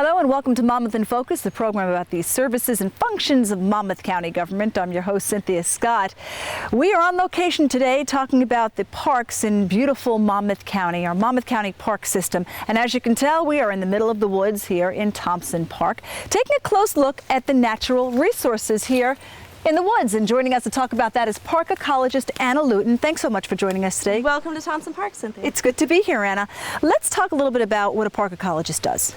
Hello and welcome to Monmouth in Focus, the program about the services and functions of Monmouth County government. I'm your host, Cynthia Scott. We are on location today talking about the parks in beautiful Monmouth County, our Monmouth County park system. And as you can tell, we are in the middle of the woods here in Thompson Park, taking a close look at the natural resources here in the woods. And joining us to talk about that is park ecologist Anna Luiten. Thanks so much for joining us today. Welcome to Thompson Park, Cynthia. It's good to be here, Anna. Let's talk a little bit about what a park ecologist does.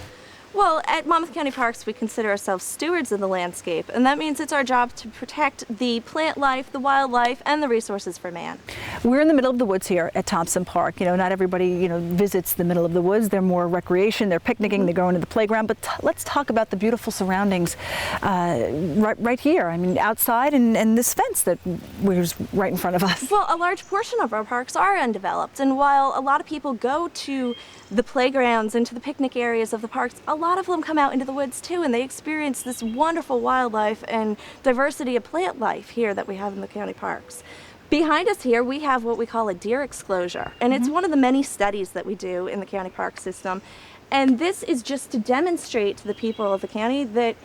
Well, at Monmouth County Parks, we consider ourselves stewards of the landscape, and that means it's our job to protect the plant life, the wildlife, and the resources for man. We're in the middle of the woods here at Thompson Park. You know, not everybody, visits the middle of the woods. They're more recreation, they're picnicking, they're going to the playground, but let's talk about the beautiful surroundings right here. I mean, outside and this fence that was right in front of us. Well, a large portion of our parks are undeveloped, and while a lot of people go to the playgrounds and to the picnic areas of the parks, a lot of them come out into the woods too, and they experience this wonderful wildlife and diversity of plant life here that we have in the county parks. Behind us here, we have what we call a deer exclosure, and it's one of the many studies that we do in the county park system. And this is just to demonstrate to the people of the county that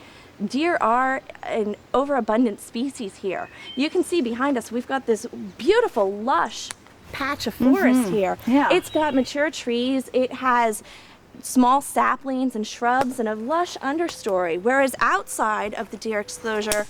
deer are an overabundant species here. You can see behind us, we've got this beautiful, lush patch of forest here. Yeah. It's got mature trees, it has small saplings and shrubs and a lush understory, whereas outside of the deer exclosure,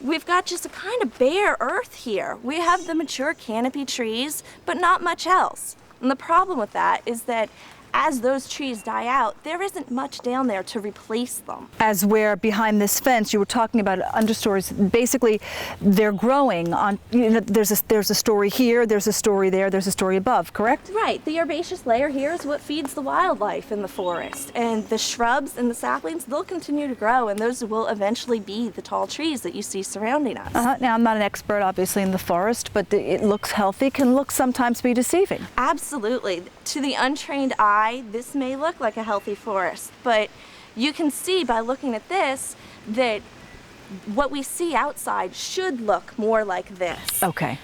we've got just a kind of bare earth here. We have the mature canopy trees, but not much else. And the problem with that is that as those trees die out, there isn't much down there to replace them. As where behind this fence, you were talking about understories, basically they're growing on, there's a story here, there's a story there, there's a story above, correct? Right, the herbaceous layer here is what feeds the wildlife in the forest, and the shrubs and the saplings, they'll continue to grow, and those will eventually be the tall trees that you see surrounding us. Now, I'm not an expert obviously in the forest, but it looks healthy, can look sometimes be deceiving. Absolutely. To the untrained eye, this may look like a healthy forest, but you can see by looking at this that what we see outside should look more like this. Okay.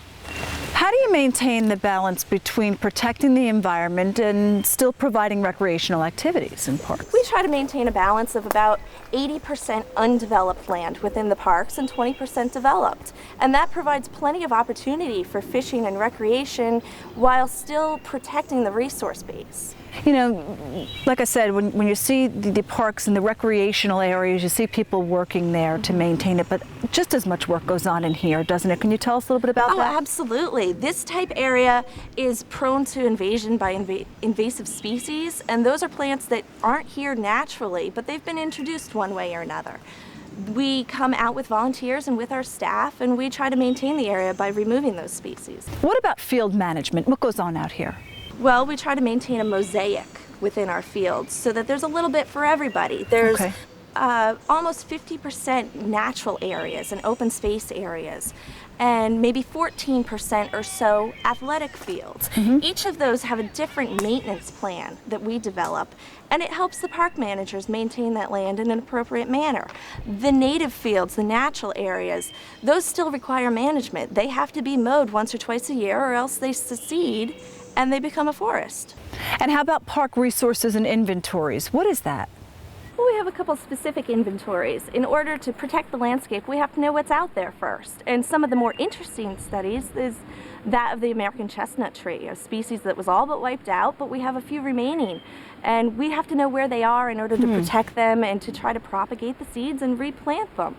How do you maintain the balance between protecting the environment and still providing recreational activities in parks? We try to maintain a balance of about 80% undeveloped land within the parks and 20% developed. And that provides plenty of opportunity for fishing and recreation while still protecting the resource base. You know, like I said, when you see the parks and the recreational areas, you see people working there to maintain it, but just as much work goes on in here, doesn't it? Can you tell us a little bit about that? Oh, absolutely. This type area is prone to invasion by invasive species, and those are plants that aren't here naturally, but they've been introduced one way or another. We come out with volunteers and with our staff, and we try to maintain the area by removing those species. What about field management? What goes on out here? Well, we try to maintain a mosaic within our fields so that there's a little bit for everybody. There's almost 50% natural areas and open space areas, and maybe 14% or so athletic fields. Each of those have a different maintenance plan that we develop, and it helps the park managers maintain that land in an appropriate manner. The native fields, the natural areas, those still require management. They have to be mowed once or twice a year, or else they secede and they become a forest. And how about park resources and inventories? What is that? Well, we have a couple specific inventories. In order to protect the landscape, we have to know what's out there first. And some of the more interesting studies is that of the American chestnut tree, a species that was all but wiped out, but we have a few remaining. And we have to know where they are in order to protect them and to try to propagate the seeds and replant them.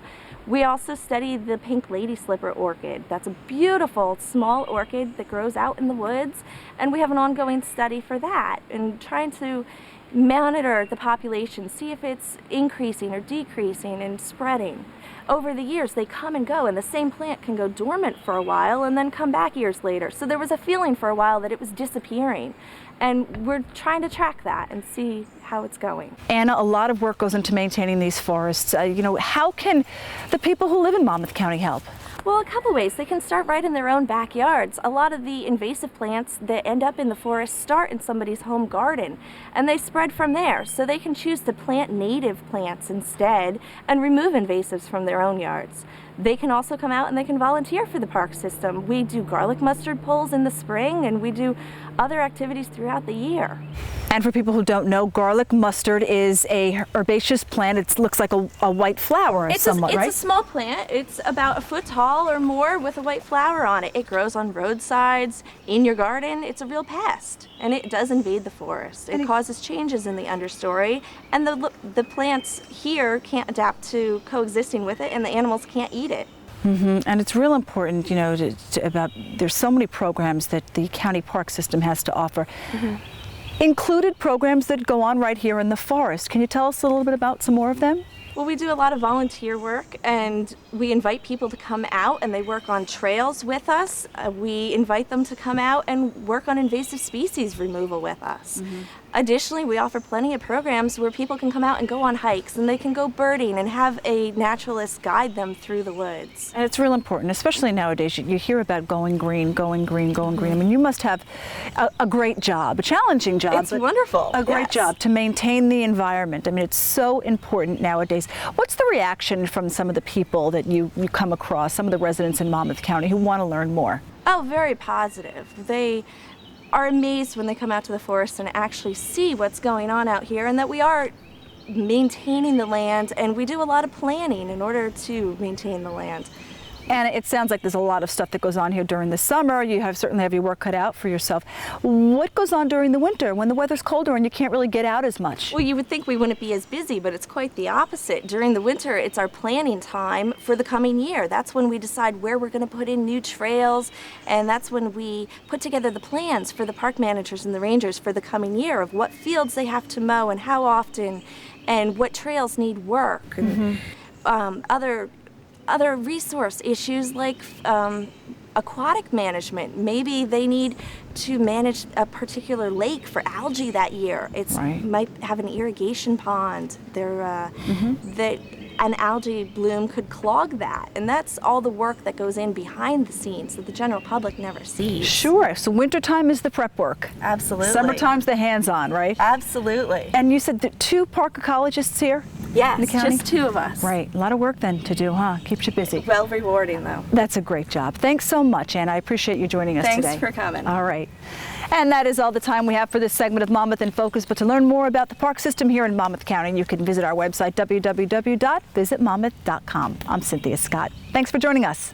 We also study the pink lady slipper orchid. That's a beautiful small orchid that grows out in the woods, and we have an ongoing study for that and trying to monitor the population, see if it's increasing or decreasing and spreading. Over the years, they come and go, and the same plant can go dormant for a while and then come back years later. So there was a feeling for a while that it was disappearing, and we're trying to track that and see how it's going. Anna, a lot of work goes into maintaining these forests. How can the people who live in Monmouth County help? Well, a couple ways. They can start right in their own backyards. A lot of the invasive plants that end up in the forest start in somebody's home garden, and they spread from there. So they can choose to plant native plants instead and remove invasives from their own yards. they can also come out and they can volunteer for the park system. We do garlic mustard pulls in the spring, and we do other activities throughout the year. And for people who don't know, garlic mustard is a herbaceous plant. It looks like a white flower somewhat, right? It's a small plant. It's about a foot tall or more with a white flower on it. It grows on roadsides, in your garden. It's a real pest, and it does invade the forest. It causes changes in the understory, and the plants here can't adapt to coexisting with it, and the animals can't eat it. And it's real important, you know, there's so many programs that the county park system has to offer. Included programs that go on right here in the forest. Can you tell us a little bit about some more of them? Well, we do a lot of volunteer work, and we invite people to come out and they work on trails with us. We invite them to come out and work on invasive species removal with us. Additionally, we offer plenty of programs where people can come out and go on hikes, and they can go birding and have a naturalist guide them through the woods. And it's real important, especially nowadays. You hear about going green, going green, going green. I mean, you must have a great job, a challenging job. It's wonderful. A great job to maintain the environment. I mean, it's so important nowadays. What's the reaction from some of the people that you come across, some of the residents in Monmouth County who want to learn more? Oh, very positive. They are amazed when they come out to the forest and actually see what's going on out here, and that we are maintaining the land, and we do a lot of planning in order to maintain the land. And it sounds like there's a lot of stuff that goes on here during the summer. You certainly have your work cut out for yourself. What goes on during the winter when the weather's colder and you can't really get out as much? Well, you would think we wouldn't be as busy, but it's quite the opposite. During the winter, it's our planning time for the coming year. That's when we decide where we're going to put in new trails, and that's when we put together the plans for the park managers and the rangers for the coming year of what fields they have to mow and how often, and what trails need work. And, other resource issues like aquatic management. Maybe they need to manage a particular lake for algae that year. It might have an irrigation pond. That an algae bloom could clog that. And that's all the work that goes in behind the scenes that the general public never sees. Sure. So wintertime is the prep work. Absolutely. Summertime's the hands-on, right? Absolutely. And you said that 2 park ecologists here? Yes, in the county? just 2 of us. Right. A lot of work then to do, huh? Keeps you busy. Well rewarding, though. That's a great job. Thanks so much, Ann. I appreciate you joining us today. Thanks for coming. All right. And that is all the time we have for this segment of Monmouth in Focus. But to learn more about the park system here in Monmouth County, you can visit our website, www.visitmonmouth.com. I'm Cynthia Scott. Thanks for joining us.